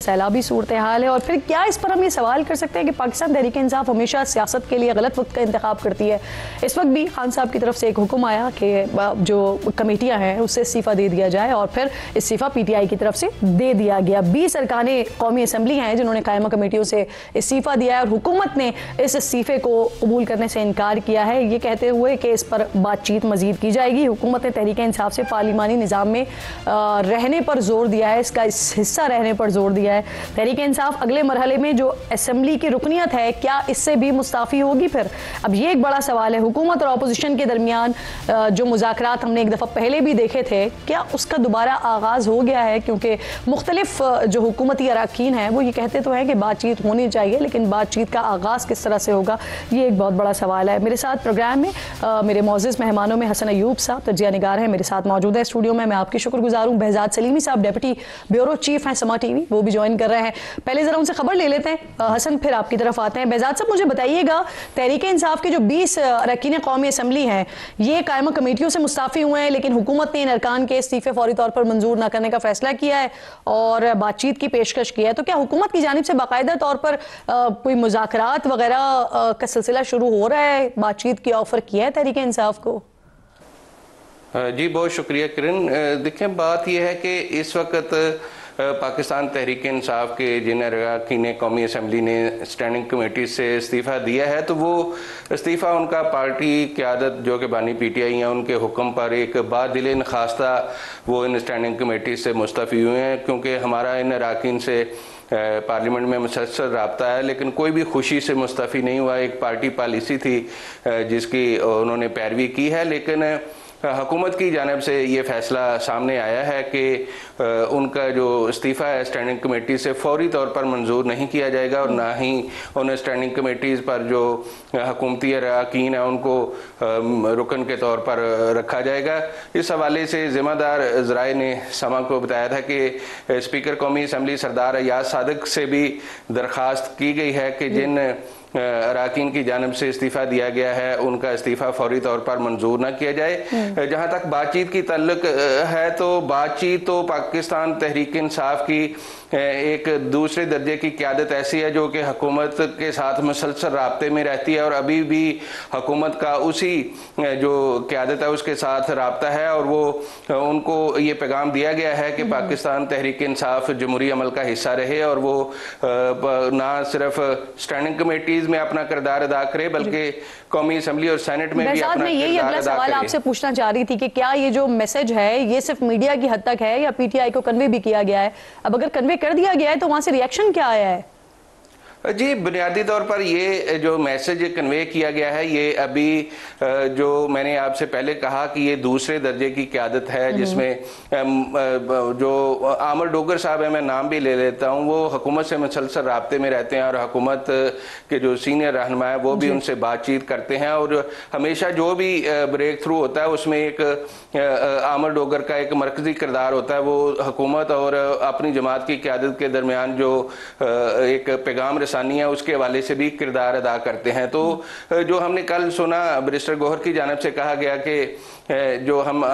सैलाबी सूरत हाल है। और फिर क्या इस पर हम ये सवाल कर सकते हैं कि पाकिस्तान तहरीक इंसाफ हमेशा सियासत के लिए गलत वक्त का इंतखाब करती है। इस वक्त भी खान साहब की तरफ से एक हुक्म आया कि जो कमेटियाँ हैं उससे इस्तीफ़ा दे दिया जाए, और फिर इस्तीफ़ा PTI की तरफ से दे दिया गया। 20 अरकाने कौमी असम्बली हैं जिन्होंने कायमा कमेटियों से इस्तीफ़ा दिया है, और हुकूमत ने इस इस्तीफ़े को कबूल करने से इनकार किया है, ये कहते हुए कि इस पर बातचीत मजीद की जाएगी। हुकूमत ने तहरीक इंसाफ से पार्लिमानी निज़ाम में रहने पर जोर दिया है, इसका हिस्सा रहने पर जोर दिया है। तहरीक इंसाफ अगले मरहले में जो असम्बली की रुकनियत है, क्या इससे भी मुस्ताफ़ी होगी फिर? अब ये एक बड़ा सवाल है। हुकूमत और अपोजिशन के दरमियान जो मुज़ाकरात हमने एक दफ़ा पहले भी देखे थे, क्या उसका दोबारा आगाज़ हो गया है? क्योंकि मुख्तलिफ जो हुकूमती अरकान हैं वो ये कहते तो हैं कि बातचीत होनी चाहिए, लेकिन बातचीत का आगाज़ किस तरह से होगा, ये एक बहुत बड़ा सवाल है। मेरे साथ प्रोग्राम में मेरे मौजूद मेहमानों में हसन अयूब साहब तजिया निगार हैं, मेरे साथ मौजूद है स्टूडियो में। मैं आपकी शुक्रगुजार हूँ। बहजाद सलीमी साहब डेप्यूटी ब्यूरो चीफ हैं समा TV, वो भी ज्वाइन कर रहे हैं। पहले ज़रा उनसे खबर ले लेते हैं हसन, फिर आपकी तरफ आते हैं। बहजाद साहब, मुझे बताइएगा, तहरीक इंसाफ के जो 20 अरकान कौमी असम्बली हैं ये कायमा कमेटियों से मुस्ताफ़ी हुए हैं, लेकिन हुकूमत ने इन अरकान के इस्तीफ़े फौरी तौर पर मंजूर न करने का फैसला किया है और बातचीत की पेशकश की है। तो क्या हुकूमत की जानिब से बाकायदा तौर पर कोई मुज़ाकरात वगैरह का सिलसिला शुरू हो रहा है, बातचीत की ऑफर किया है तहरीक इंसाफ को? जी बहुत शुक्रिया किरण। देखें, बात यह है कि इस वक्त पाकिस्तान तहरीक इंसाफ के जिन अरकान कौमी असम्बली ने स्टैंडिंग कमेटी से इस्तीफ़ा दिया है, तो वो इस्तीफ़ा उनका पार्टी क़यादत जो कि बानी PTI हैं उनके हुक्म पर एक बादिल नखास्ता वो इन स्टैंडिंग कमेटी से मुस्तफ़ी हुए हैं, क्योंकि हमारा इन अरकान से पार्लियामेंट में मुसलसल रब्ता है, लेकिन कोई भी खुशी से मुस्तफ़ी नहीं हुआ। एक पार्टी पॉलिसी थी जिसकी उन्होंने पैरवी की है, लेकिन हुकूमत की जानिब से ये फ़ैसला सामने आया है कि उनका जो इस्तीफ़ा है स्टैंडिंग कमेटी से फौरी तौर पर मंजूर नहीं किया जाएगा, और ना ही उन स्टैंडिंग कमेटीज़ पर जो हुकूमती अरकान है उनको रुकन के तौर पर रखा जाएगा। इस हवाले से ज़िम्मेदार ज़राए ने समा को बताया था कि स्पीकर कौमी असम्बली सरदार अयाज सादिक से भी दरख्वास्त की गई है कि जिन अरकान की जानिब से इस्तीफ़ा दिया गया है उनका इस्तीफ़ा फौरी तौर पर मंजूर ना किया जाए। जहाँ तक बातचीत की ताल्लुक है, तो बातचीत तो पाकिस्तान तहरीक इंसाफ की एक दूसरे दर्जे की क़यादत ऐसी है जो कि हुकूमत के साथ मुसलसल राब्ते में रहती है, और अभी भी हुकूमत का उसी जो क़यादत है उसके साथ राब्ता है, और वो उनको ये पैगाम दिया गया है कि पाकिस्तान तहरीक इंसाफ जमहूरी अमल का हिस्सा रहे, और वो ना सिर्फ स्टैंडिंग कमेटीज़ में अपना किरदार अदा करे बल्कि कौमी असम्बली और सेनेट में भी अपना यही अगला सवाल आपसे पूछना चाह रही थी कि क्या ये जो मैसेज है ये सिर्फ मीडिया की हद तक है या PTI को कन्वे भी किया गया है? अब अगर कन्वे कर दिया गया है तो वहां से रिएक्शन क्या आया है? जी, बुनियादी तौर पर ये जो मैसेज कन्वे किया गया है, ये अभी जो मैंने आपसे पहले कहा कि ये दूसरे दर्जे की क़यादत है, जिसमें जो आमिर डोगर साहब है, मैं नाम भी ले लेता हूँ, वो हुकूमत से मुसलसल राब्ते में रहते हैं, और हुकूमत के जो सीनियर रहनुमा है वो भी उनसे बातचीत करते हैं, और हमेशा जो भी ब्रेक थ्रू होता है उसमें एक आमिर डोगर का एक मरकज़ी किरदार होता है। वो हुकूमत और अपनी जमात की क़यादत के दरमियान जो एक पैगाम है उसके हवाले से भी किरदार अदा करते हैं। तो जो हमने कल सुना, बैरिस्टर गौहर की जानिब से कहा गया कि जो हम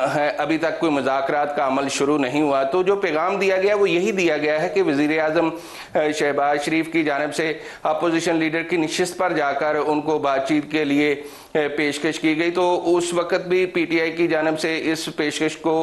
हैं अभी तक कोई मुज़ाकरात का अमल शुरू नहीं हुआ, तो जो पैगाम दिया गया वो यही दिया गया है कि वज़ीर आज़म शहबाज शरीफ की जानिब से अपोजिशन लीडर की नशिस्त पर जाकर उनको बातचीत के लिए पेशकश की गई, तो उस वक्त भी PTI की जानिब से इस पेशकश को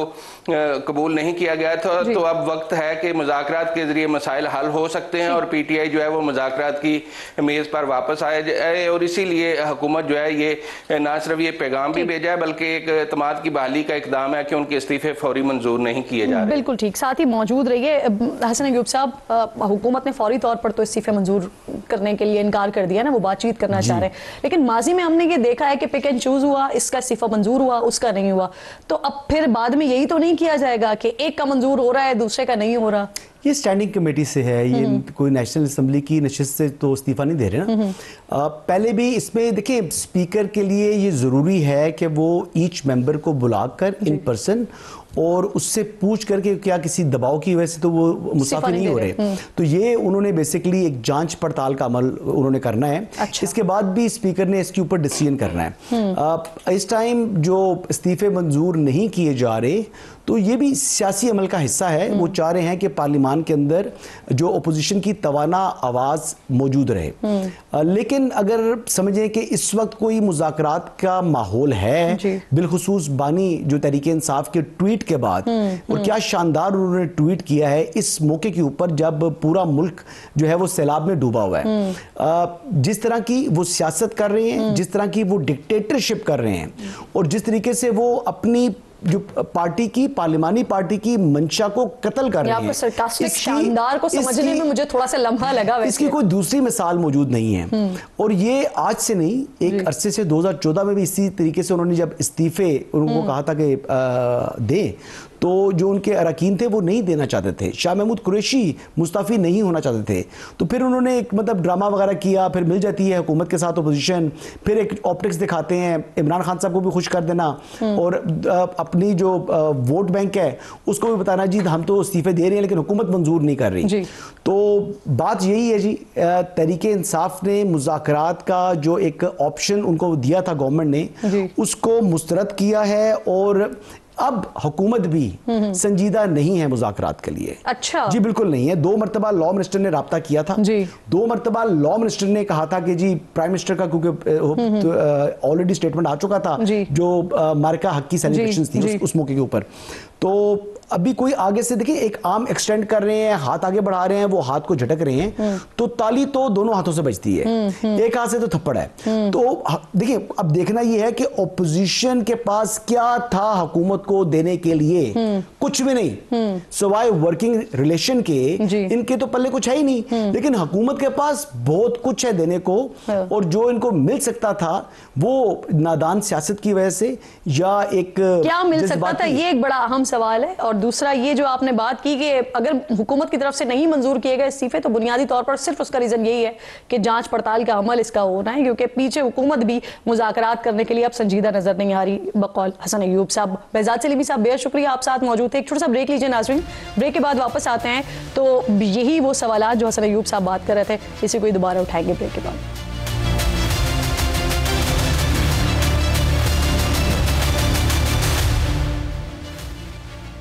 कबूल नहीं किया गया था। तो अब वक्त है कि मुज़ाकरात के ज़रिए मसाइल हल हो सकते हैं और PTI जो है वो मुज़ाकरात की मेज़ पर वापस आया जाए, और इसीलिए हुकूमत जो है ये ना सिर्फ ये पैगाम भी भेजा है बल्कि एक एतमाद की बहाली का इक़दाम है कि उनके इस्तीफ़े फौरी मंजूर नहीं किए जा रहे। बिल्कुल ठीक, साथ ही मौजूद रहिए। हसन अयूब साहब, हुकूमत ने फौरी तौर पर तो इस्तीफ़े मंजूर करने के लिए इनकार कर दिया ना, वो बातचीत करना चाह रहे हैं, लेकिन माजी में हमने ये देखा है कि पिक एंड चूज हुआ, इसका इस्तीफ़ा मंजूर हुआ, उसका नहीं हुआ, तो अब फिर बाद में यही तो नहीं किया जाएगा कि एक का मंजूर हो रहा है दूसरे का नहीं हो रहा? ये स्टैंडिंग कमेटी से है, ये कोई नेशनल असम्बली की नशिस्त से तो इस्तीफ़ा नहीं दे रहे ना। पहले भी इसमें देखिए, स्पीकर के लिए ये ज़रूरी है कि वो ईच मेंबर को बुलाकर इन पर्सन और उससे पूछ करके क्या किसी दबाव की वजह से तो वो मुस्ताफी नहीं हो रहे, तो ये उन्होंने बेसिकली एक जांच पड़ताल का अमल उन्होंने करना है। अच्छा। इसके बाद भी स्पीकर ने इसके ऊपर डिसीजन करना है। इस टाइम जो इस्तीफे मंजूर नहीं किए जा रहे तो ये भी सियासी अमल का हिस्सा है। वो चाह रहे हैं कि पार्लियामान के अंदर जो अपोजिशन की तवाना आवाज़ मौजूद रहे। लेकिन अगर समझें कि इस वक्त कोई मुज़ाकरात का माहौल है, बिलखुसूस बानी जो तहरीक इंसाफ के ट्वीट के बाद, और क्या शानदार उन्होंने ट्वीट किया है इस मौके के ऊपर जब पूरा मुल्क जो है वो सैलाब में डूबा हुआ है। जिस तरह की वो सियासत कर रहे हैं, जिस तरह की वो डिक्टेटरशिप कर रहे हैं, और जिस तरीके से वो अपनी जो पार्टी की पार्लिमानी पार्टी की मंशा को कत्ल कर रहे हैं, सरकास्टिक शानदार को समझने में मुझे थोड़ा सा लम्हा लगा। इसकी कोई दूसरी मिसाल मौजूद नहीं है। और ये आज से नहीं, एक अरसे से 2014 में भी इसी तरीके से उन्होंने जब इस्तीफे उनको कहा था कि दें, तो जो उनके अरकान थे वो नहीं देना चाहते थे। शाह महमूद कुरैशी मुस्ताफी नहीं होना चाहते थे, तो फिर उन्होंने एक मतलब ड्रामा वगैरह किया, फिर मिल जाती है हुकूमत के साथ अपोजिशन, फिर एक ऑप्टिक्स दिखाते हैं इमरान खान साहब को भी खुश कर देना, और अपनी जो वोट बैंक है उसको भी बताना जी हम तो इस्तीफे दे रहे हैं लेकिन हुकूमत मंजूर नहीं कर रही। तो बात यही है जी, तहरीक इंसाफ ने मुज़ाकरात का जो एक ऑप्शन उनको दिया था गवर्नमेंट ने, उसको मुस्तरद किया है, और अब हुकूमत भी संजीदा नहीं है मुज़ाकरात के लिए। अच्छा जी बिल्कुल नहीं है। 2 मरतबा लॉ मिनिस्टर ने राब्ता किया था जी। 2 मरतबा लॉ मिनिस्टर ने कहा था कि जी प्राइम मिनिस्टर का, क्योंकि ऑलरेडी स्टेटमेंट आ चुका था जो मार्का हक की सेलिब्रेशंस थी उस मौके के ऊपर, तो अभी कोई आगे से देखिए एक आर्म एक्सटेंड कर रहे हैं, हाथ आगे बढ़ा रहे हैं, वो हाथ को झटक रहे हैं, तो ताली तो दोनों हाथों से बजती है, एक हाथ से तो थप्पड़ है। तो देखिए अब देखना ये है कि ओपोजिशन के पास क्या था हुकूमत को देने के लिए, कुछ भी नहीं सिवाय वर्किंग रिलेशन के, इनके तो पल्ले कुछ है ही नहीं। लेकिन हुकूमत के पास बहुत कुछ है देने को, और जो इनको मिल सकता था वो नादान सियासत की वजह से या एक क्या मिल सकता था, ये एक बड़ा अहम सवाल है। और दूसरा ये जो आपने बात की कि अगर हुकूमत की तरफ से नहीं मंजूर किए गए इस्तीफे, तो बुनियादी तौर पर सिर्फ उसका रीजन यही है कि जांच पड़ताल का अमल इसका होना है, क्योंकि पीछे हुकूमत भी मुज़ाकरात करने के लिए अब संजीदा नजर नहीं आ रही बकौल हसन अय्यूब साहब। बेहजाद सलीमी साहब बेहद शुक्रिया, आप साथ मौजूद थे। एक छोटा सा ब्रेक लीजिए नाज़रीन, ब्रेक के बाद वापस आते हैं तो यही वो सवाल जो हसन अय्यूब साहब बात कर रहे थे, इसी को दोबारा उठाएंगे ब्रेक के बाद।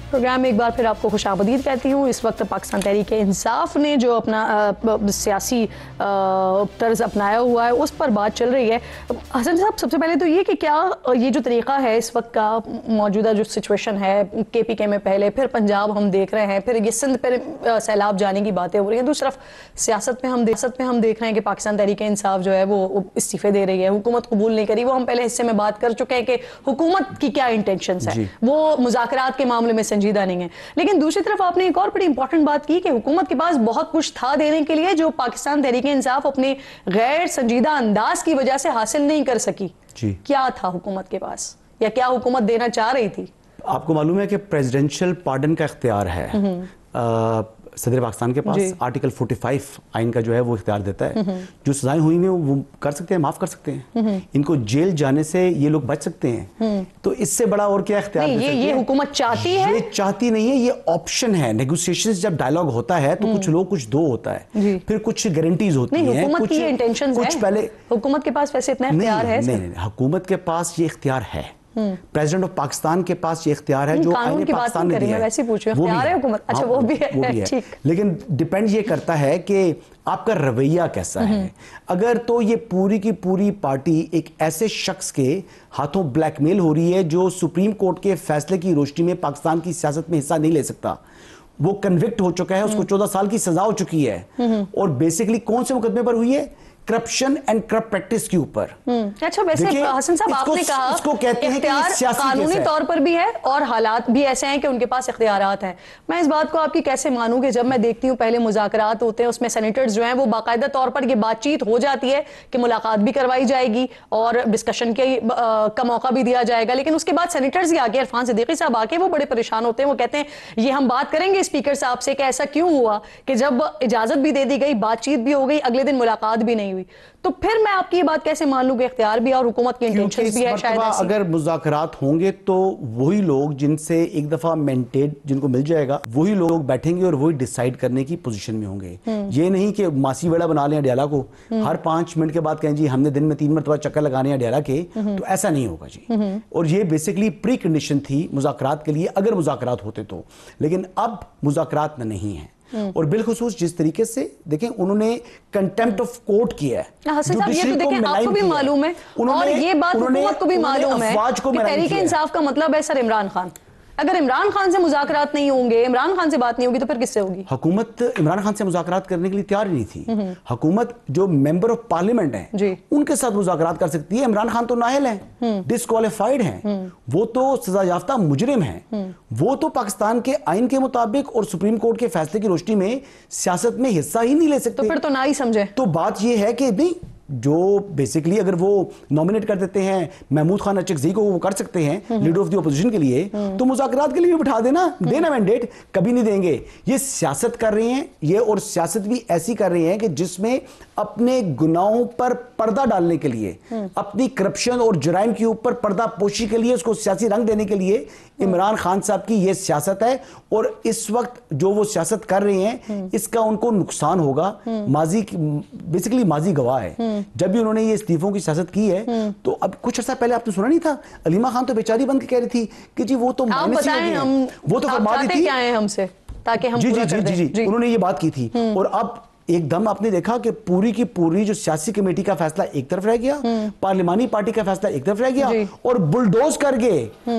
प्रोग्राम में एक बार फिर आपको खुशामदीद कहती हूँ। इस वक्त पाकिस्तान तहरीक इंसाफ ने जो अपना सियासी तर्ज अपनाया हुआ है उस पर बात चल रही है। हसन साहब, सबसे पहले तो ये कि क्या ये जो तरीका है इस वक्त का, मौजूदा जो सिचुएशन है KPK में पहले, फिर पंजाब हम देख रहे हैं, फिर ये सिंध पर सैलाब जाने की बातें हो रही हैं, दूसरी तरफ सियासत में हम देख रहे हैं कि पाकिस्तान तहरीक इंसाफ जो है वो इस्तीफे दे रही है, हुकूमत कबूल नहीं करी। वो हम पहले हिस्से में बात कर चुके हैं कि हुकूमत की क्या इंटेंशंस है, वो मुज़ाकरात के मामले में संजीदा नहीं है। लेकिन दूसरी तरफ आपने एक और बड़ी इंपॉर्टेंट बात की कि हुकूमत के पास बहुत कुछ था देने के लिए जो पाकिस्तान तहरीक इंसाफ अपने गैर संजीदा अंदाज की वजह से हासिल नहीं कर सकी। क्या था हुकूमत के पास, या क्या हुकूमत देना चाह रही थी? आपको मालूम है कि प्रेसिडेंशियल पार्डन का इख्तियार है सदर पाकिस्तान के पास। आर्टिकल 45 आइन का जो है वो इख्तियार देता है, जो सजाएं हुई हैं वो कर सकते हैं, माफ कर सकते हैं, इनको जेल जाने से ये लोग बच सकते हैं। तो इससे बड़ा और क्या इख्तियार दे सकते हैं? ये हुकूमत चाहती है? ये चाहती नहीं है, ये ऑप्शन है। नेगोशिएशंस जब डायलॉग होता है तो कुछ लोग कुछ दो होता है, फिर कुछ गारंटीज होती हैं, हुकूमत की इंटेंशंस है। पहले हुकूमत के पास वैसे इतना इख्तियार है? नहीं, हुकूमत के पास ये इख्तियार है, प्रेसिडेंट ऑफ पाकिस्तान के पास ये इख्तियार है जो कानून की बात नहीं करी, मैं वैसे पूछ रही हूं, इख्तियार है हुकूमत। अच्छा, वो भी है, ठीक। लेकिन डिपेंड ये करता है कि आपका रवैया कैसा है। अगर तो ये पूरी की पूरी पार्टी एक ऐसे शख्स के हाथों ब्लैकमेल हो रही है जो सुप्रीम कोर्ट के फैसले की रोशनी में पाकिस्तान की सियासत में हिस्सा नहीं ले सकता, वो कन्विक्ट हो चुका है, उसको 14 साल की सजा हो चुकी है, और बेसिकली कौन से मुकदमे पर हुई है? करप्शन एंड करप्ट प्रैक्टिस के ऊपर। अच्छा, वैसे हसन साहब आपने कहा इसको कहते हैं कि सियासी कानूनी तौर पर भी है और हालात भी ऐसे हैं कि उनके पास इख्तियारात हैं। मैं इस बात को आपकी कैसे मानूं कि जब मैं देखती हूँ पहले मुज़ाकरात होते हैं, उसमें सेनेटर्स जो हैं वो बाकायदा तौर पर ये बातचीत हो जाती है कि मुलाकात भी करवाई जाएगी और डिस्कशन का मौका भी दिया जाएगा, लेकिन उसके बाद सेनेटर्स ही आके, इरफान सिद्दीकी साहब आके वो बड़े परेशान होते हैं। वो कहते हैं ये हम बात करेंगे स्पीकर साहब से कि ऐसा क्यों हुआ कि जब इजाजत भी दे दी गई, बातचीत भी हो गई, अगले दिन मुलाकात भी नहीं हुई, तो फिर मैं आपकी ये बात कैसे मान लूं कि इख्तियार भी है और हुकूमत की इंटेंशंस भी है शायद ऐसी? अगर मुज़ाकरात होंगे तो वही लोग जिनसे एक दफा मेंटेड जिनको मिल जाएगा वही लोग बैठेंगे और वही डिसाइड करने की पोजीशन में होंगे। ये नहीं कि मासी वेड़ा बना लें अडियाला को, हर 5 मिनट के बाद कहें जी हमने दिन में 3 मरतबा चक्कर लगाने हैं अडियाला के, तो ऐसा नहीं होगा जी। और ये बेसिकली प्री कंडीशन थी मुज़ाकरात के लिए, अगर मुज़ाकरात होते तो, लेकिन अब मुज़ाकरात नहीं है। और बिलखुसूस जिस तरीके से देखें उन्होंने कंटेम्प्ट ऑफ कोर्ट किया है, हसन साहब, ये तो देखें आपको भी मालूम है और ये बात हुकूमत को भी मालूम है कि तहरीक इंसाफ का मतलब है सर इमरान खान। अगर इमरान खान से मुज़ाकरात नहीं होंगे, इमरान खान से बात नहीं होगी, तो फिर किससे होगी? हुकूमत इमरान खान से मुज़ाकरात करने के लिए तैयार नहीं थी। हुकूमत जो मेंबर ऑफ पार्लियामेंट हैं उनके साथ मुज़ाकरात कर सकती है। इमरान खान तो नाअहल हैं, डिस्क्वालिफाइड हैं, वो तो सजा याफ्ता मुजरिम हैं, वो तो पाकिस्तान के आइन के मुताबिक और सुप्रीम कोर्ट के फैसले की रोशनी में सियासत में हिस्सा ही नहीं ले सकते। तो फिर तो ना ही समझे। तो बात यह है कि नहीं, जो बेसिकली अगर वो नॉमिनेट कर देते हैं महमूद खान अचकज़ई को, वो कर सकते हैं लीडर ऑफ द अपोजिशन के लिए, तो मुज़ाकरात के लिए भी बिठा देना मैंडेट। कभी नहीं देंगे। ये सियासत कर रहे हैं ये, और सियासत भी ऐसी कर रहे हैं कि जिसमें अपने गुनाहों पर पर्दा डालने के लिए, अपनी करप्शन और जुराइम के ऊपर पर्दा पोशी के लिए, उसको सियासी रंग देने के लिए इमरान खान साहब की ये सियासत है। और इस वक्त जो वो सियासत कर रहे हैं इसका उनको नुकसान होगा। बेसिकली माजी गवाह है। जब भी उन्होंने ये इस्तीफों की सियासत की है, तो अब कुछ अर्सा पहले आपने सुना नहीं था, अलीमा खान तो बेचारी बन के कह रही थी कि जी वो तो माइनस ही हो गए, वो तो फरमा दी थी क्या है हमसे ताकि हम जी पूरा जी कर जी दें। जी उन्होंने ये बात की थी। और अब एकदम आपने देखा कि पूरी की पूरी जो सियासी कमेटी का फैसला एक तरफ रह गया, पार्लिमानी पार्टी का फैसला एक तरफ रह गया, और बुलडोज करके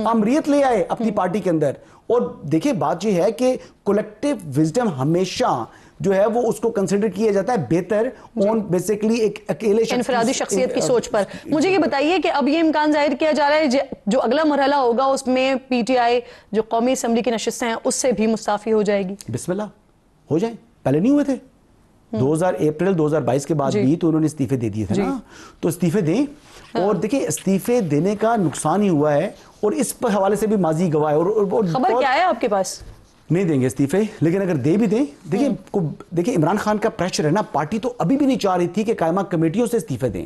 अमरीत ले आए अपनी पार्टी के अंदर। और देखिए बात यह है कि कलेक्टिव विजडम हमेशा जो है वो उसको कंसिडर किया जाता है बेहतर ऑन बेसिकली एक अकेले इनफरादी शख्सियत की सोच पर। मुझे ये बताइए कि अब ये इम्कान जाहिर किया जा रहा है जो अगला मरहला होगा उसमें पीटीआई जो कौमी असम्बली की नशिस्तें हैं उससे भी मुस्ताफी हो जाएगी? बिस्मिल्लाह हो जाए, पहले नहीं हुए थे 2000 अप्रैल 2022 के बाद भी तो उन्होंने इस्तीफे दे दिए थे ना, तो इस्तीफे दें। और देखिए इस्तीफे देने का नुकसान ही हुआ है, और इस पर हवाले से भी माजी गवाह है। और खबर क्या है आपके पास? नहीं देंगे इस्तीफे, लेकिन अगर दे भी दें, देखिए इमरान खान का प्रेशर है ना। पार्टी तो अभी भी नहीं चाह रही थी कि कायमा कमेटियों से इस्तीफे दें,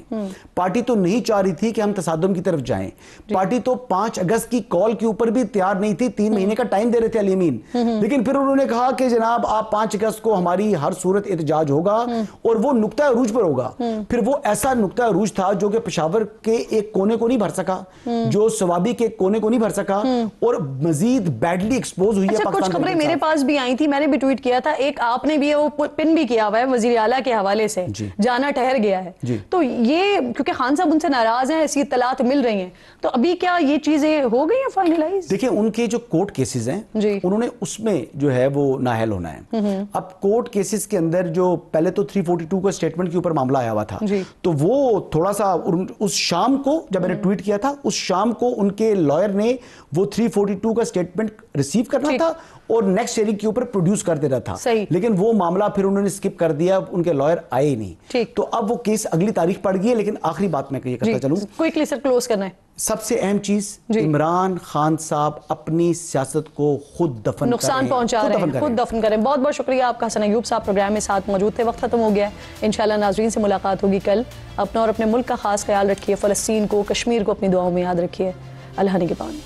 पार्टी तो नहीं चाह रही थी कि हम तसादुम की तरफ जाएं, पार्टी तो 5 अगस्त की कॉल के ऊपर भी तैयार नहीं थी। 3 महीने का टाइम दे रहे थे अलीमीन, लेकिन फिर उन्होंने कहा कि जनाब आप 5 अगस्त को हमारी हर सूरत एहतजाज होगा, और वो नुक्ता अरूज पर होगा। फिर वो ऐसा नुक्ता अरूज था जो कि पेशावर के एक कोने को नहीं भर सका, जो सवाबी के कोने को नहीं भर सका, और मजीद बैडली एक्सपोज हुई है पाकिस्तान। मेरे पास भी आई थी, मैंने भी ट्वीट किया था, एक आपने भी वो पिन भी किया हुआ है वजीर आला के हवाले से, जाना ठहर गया है। तो ये क्योंकि खान साहब उनसे नाराज हैं, ऐसी इत्तलात मिल रही हैं, तो अभी क्या ये चीजें हो गई हैं फाइनलाइज? देखिए उनके जो कोर्ट केसेस हैं उन्होंने उसमें जो है वो नाअहल होना है। अब कोर्ट केसेस के अंदर जो पहले तो 342 का स्टेटमेंट के ऊपर मामला आया हुआ था, तो वो थोड़ा सा उस शाम को जब मैंने ट्वीट किया था, उस शाम को उनके लॉयर ने वो 342 का स्टेटमेंट रिसीव करना था और नेक्स्ट हियरिंग के ऊपर प्रोड्यूस कर देना था, लेकिन वो मामला फिर उन्होंने स्किप कर दिया, उनके लॉयर आए ही नहीं। तो अब वो केस अगली तारीख पड़ गई है। लेकिन आखिरी बात मैं ये करता चलूं, क्विकली सर क्लोज करना है। सबसे अहम चीज, इमरान खान साहब अपनी सियासत को खुद दफन नुकसान पहुंचा रहे हैं, खुद दफन करें। बहुत बहुत शुक्रिया आपका हसन अय्यूब साहब, प्रोग्राम में साथ मौजूद थे। वक्त खत्म हो गया है, इंशाल्लाह नाजरीन से मुलाकात होगी कल। अपना और अपने मुल्क का खास ख्याल रखिए, फलस्तीन को, कश्मीर को अपनी दुआओं में याद रखिए। अल्लाह ने के पानी।